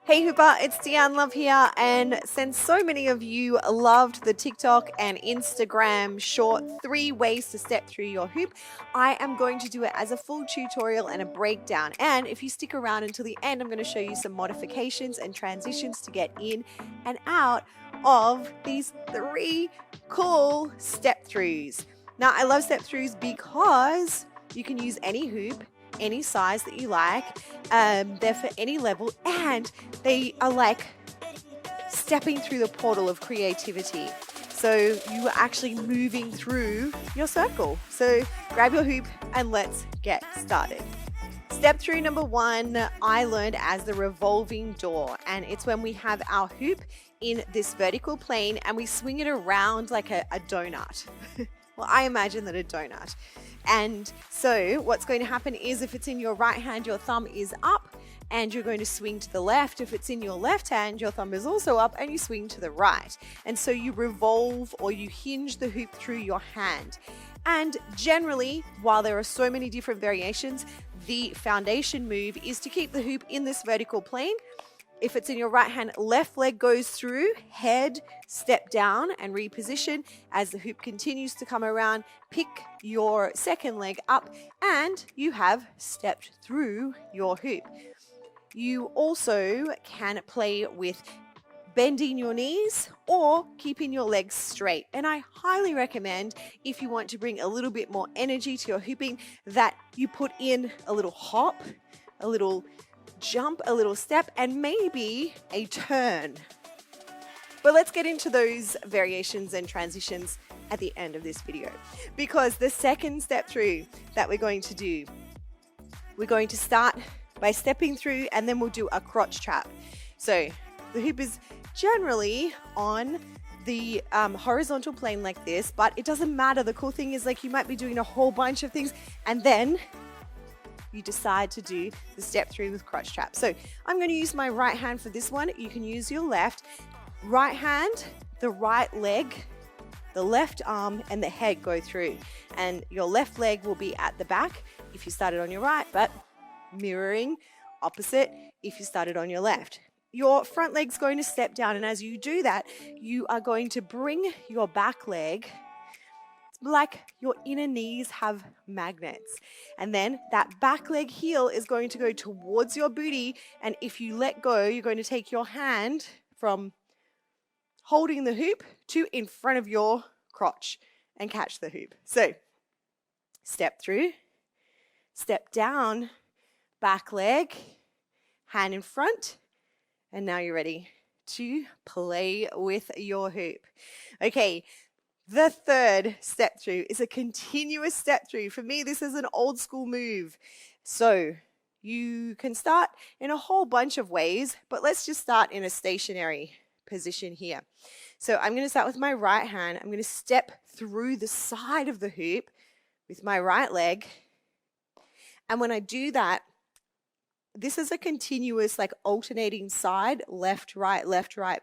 Hey Hooper, it's Deanne Love here, and since so many of you loved the TikTok and Instagram short 3 ways to step through your hoop, I am going to do it as a full tutorial and a breakdown. And if you stick around until the end, I'm going to show you some modifications and transitions to get in and out of these 3 cool step throughs. Now, I love step throughs because you can use any hoop, any size that you like. They're for any level, and they are like stepping through the portal of creativity. So you are actually moving through your circle. So grab your hoop and let's get started. Step through number 1, I learned as the revolving door, and it's when we have our hoop in this vertical plane and we swing it around like a donut. Well, I imagine that a donut. And so what's going to happen is if it's in your right hand, your thumb is up and you're going to swing to the left. If it's in your left hand, your thumb is also up and you swing to the right. And so you revolve or you hinge the hoop through your hand. And generally, while there are so many different variations, the foundation move is to keep the hoop in this vertical plane. If it's in your right hand, left leg goes through, head, step down and reposition. As the hoop continues to come around, pick your second leg up and you have stepped through your hoop. You also can play with bending your knees or keeping your legs straight. And I highly recommend, if you want to bring a little bit more energy to your hooping, that you put in a little hop, a little jump, a little step, and maybe a turn. But let's get into those variations and transitions at the end of this video, because the second step through that we're going to do, we're going to start by stepping through and then we'll do a crotch trap. So the hoop is generally on the horizontal plane like this, but it doesn't matter. The cool thing is, like, you might be doing a whole bunch of things and then you decide to do the step through with crotch trap. So I'm going to use my right hand for this one. You can use your left. Right hand, the right leg, the left arm, and the head go through. And your left leg will be at the back if you started on your right, but mirroring opposite if you started on your left. Your front leg's going to step down, and as you do that, you are going to bring your back leg like your inner knees have magnets. And then that back leg heel is going to go towards your booty. And if you let go, you're going to take your hand from holding the hoop to in front of your crotch and catch the hoop. So step through, step down, back leg, hand in front. And now you're ready to play with your hoop. Okay. The third step through is a continuous step through. For me, this is an old school move. So you can start in a whole bunch of ways, but let's just start in a stationary position here. So I'm going to start with my right hand. I'm going to step through the side of the hoop with my right leg. And when I do that, this is a continuous, like, alternating side, left, right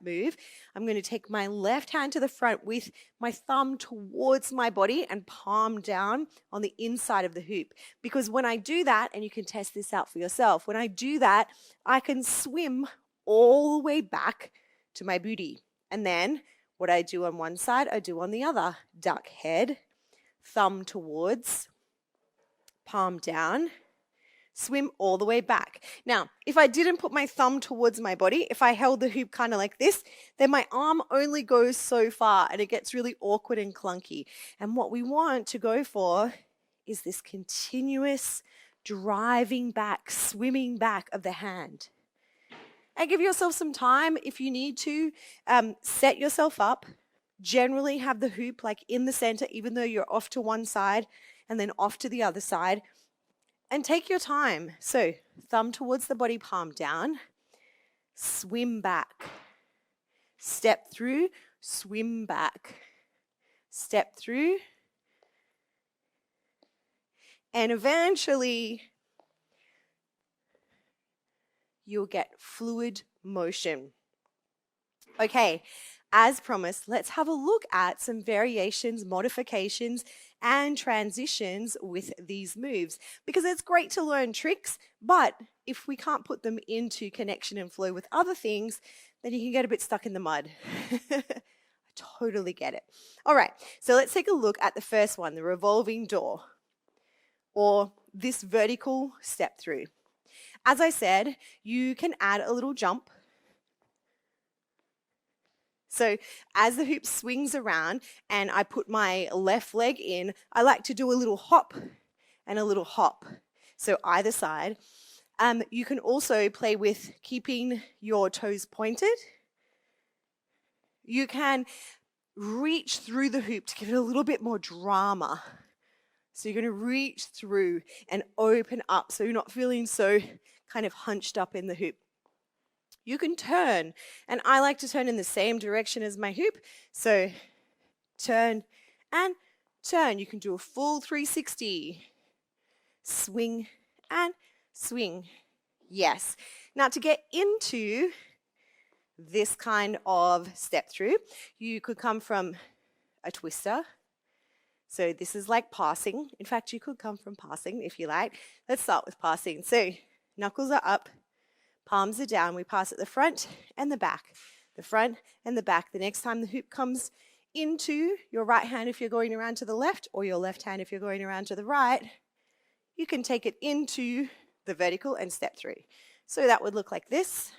move. I'm going to take my left hand to the front with my thumb towards my body and palm down on the inside of the hoop. Because when I do that, and you can test this out for yourself, when I do that, I can swim all the way back to my booty. And then what I do on one side, I do on the other. Duck head, thumb towards, palm down, swim all the way back. Now, if I didn't put my thumb towards my body, if I held the hoop kind of like this, then my arm only goes so far and it gets really awkward and clunky. And what we want to go for is this continuous driving back, swimming back of the hand. And give yourself some time if you need to. Set yourself up. Generally have the hoop like in the center, even though you're off to one side and then off to the other side. And take your time. So thumb towards the body, palm down, swim back, step through, swim back, step through, and eventually you'll get fluid motion. Okay, as promised, let's have a look at some variations, modifications, and transitions with these moves, because it's great to learn tricks, but if we can't put them into connection and flow with other things, then you can get a bit stuck in the mud. I totally get it. All right, so let's take a look at the first one, the revolving door, or this vertical step through. As I said, you can add a little jump. So as the hoop swings around and I put my left leg in, I like to do a little hop and a little hop. So either side. You can also play with keeping your toes pointed. You can reach through the hoop to give it a little bit more drama. So you're going to reach through and open up so you're not feeling so kind of hunched up in the hoop. You can turn, and I like to turn in the same direction as my hoop. So turn and turn. You can do a full 360. Swing and swing. Yes. Now to get into this kind of step through, you could come from a twister. So this is like passing. In fact, you could come from passing if you like. Let's start with passing. So knuckles are up. Palms are down. We pass at the front and the back. The front and the back. The next time the hoop comes into your right hand if you're going around to the left, or your left hand if you're going around to the right, you can take it into the vertical and step through. So that would look like this.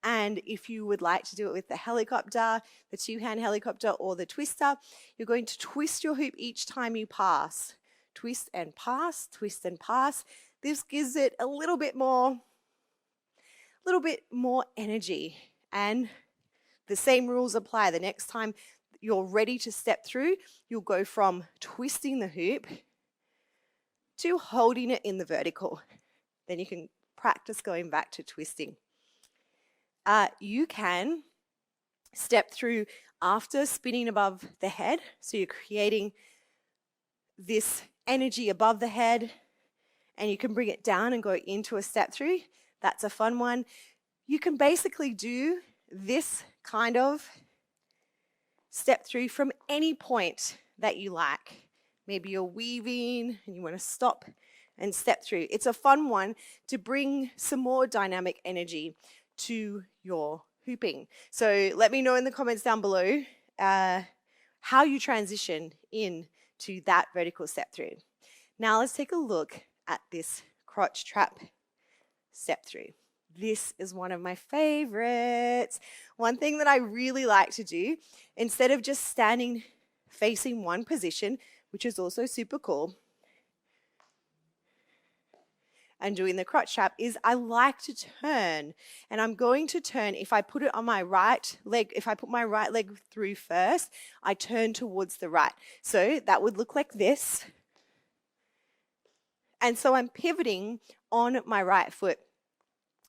And if you would like to do it with the helicopter, the two-hand helicopter or the twister, you're going to twist your hoop each time you pass. Twist and pass, twist and pass. This gives it a little bit more energy. And the same rules apply. The next time you're ready to step through, you'll go from twisting the hoop to holding it in the vertical. Then you can practice going back to twisting. You can step through after spinning above the head. So you're creating this energy above the head, and you can bring it down and go into a step through. That's a fun one. You can basically do this kind of step through from any point that you like. Maybe you're weaving and you want to stop and step through. It's a fun one to bring some more dynamic energy to your hooping. So let me know in the comments down below how you transition into that vertical step through. Now let's take a look at this crotch trap step through. This is one of my favorites. One thing that I really like to do, instead of just standing facing one position, which is also super cool, and doing the crotch trap, is I like to turn. And I'm going to turn, if I put it on my right leg, if I put my right leg through first, I turn towards the right. So that would look like this. And so I'm pivoting on my right foot.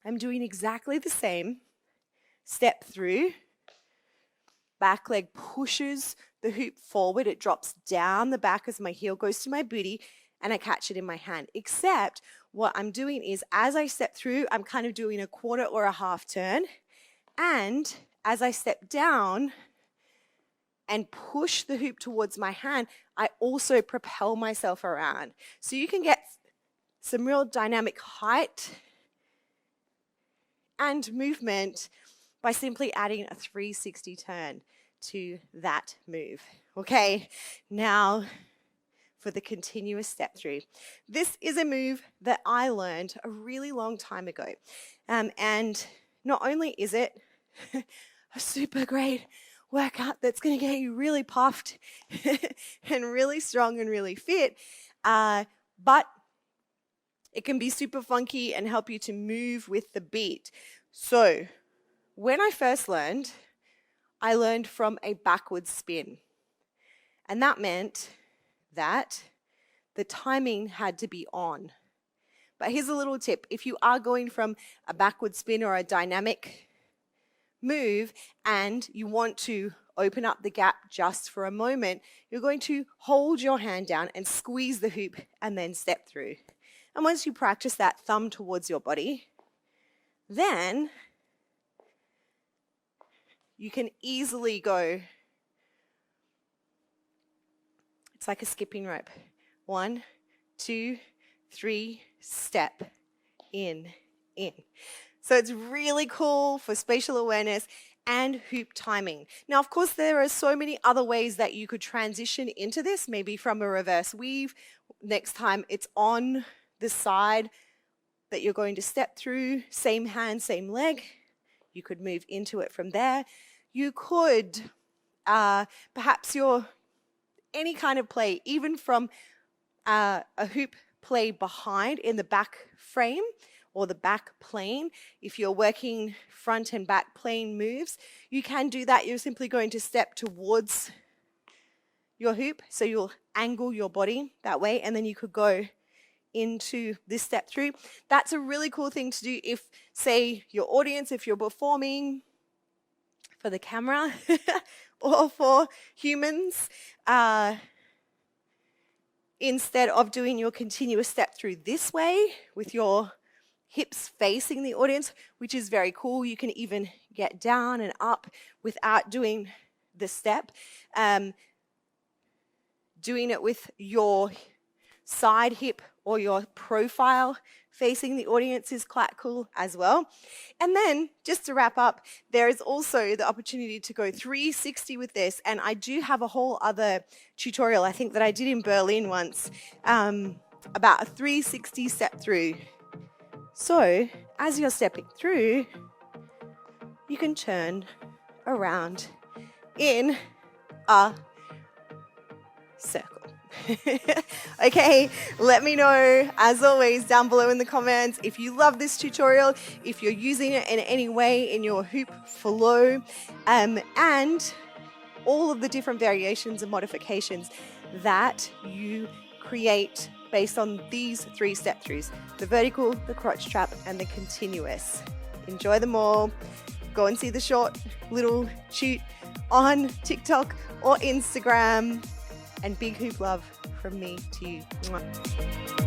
I'm doing exactly the same. Step through. Back leg pushes the hoop forward. It drops down the back as my heel goes to my booty, and I catch it in my hand. Except what I'm doing is, as I step through, I'm kind of doing a quarter or a half turn. And as I step down and push the hoop towards my hand, I also propel myself around. So you can get some real dynamic height and movement by simply adding a 360 turn to that move. Okay, now for the continuous step through. This is a move that I learned a really long time ago. And not only is it a super great workout that's going to get you really puffed and really strong and really fit, but it can be super funky and help you to move with the beat. So when I first learned, I learned from a backwards spin. And that meant that the timing had to be on. But here's a little tip. If you are going from a backward spin or a dynamic move and you want to open up the gap just for a moment, you're going to hold your hand down and squeeze the hoop and then step through. And once you practice that, thumb towards your body, then you can easily go. It's like a skipping rope. 1, 2, 3, step, in. So it's really cool for spatial awareness and hoop timing. Now, of course, there are so many other ways that you could transition into this, maybe from a reverse weave. Next time it's on the side that you're going to step through, same hand, same leg. You could move into it from there. You could, perhaps any kind of play, even from a hoop play behind in the back frame or the back plane. If you're working front and back plane moves, you can do that. You're simply going to step towards your hoop, so you'll angle your body that way, and then you could go into this step through. That's a really cool thing to do if, say, your audience, if you're performing for the camera or for humans, instead of doing your continuous step through this way with your hips facing the audience, which is very cool. You can even get down and up without doing the step. Doing it with your side hip or your profile facing the audience is quite cool as well. And then, just to wrap up, there is also the opportunity to go 360 with this, and I do have a whole other tutorial, I think, that I did in Berlin once, about a 360 step through. So, as you're stepping through, you can turn around in a circle. Okay, let me know, as always, down below in the comments if you love this tutorial, if you're using it in any way in your hoop flow, and all of the different variations and modifications that you create based on these 3 step throughs: the vertical, the crotch trap, and the continuous. Enjoy them all. Go and see the short little shoot on TikTok or Instagram. And big hoop love from me to you. Mwah.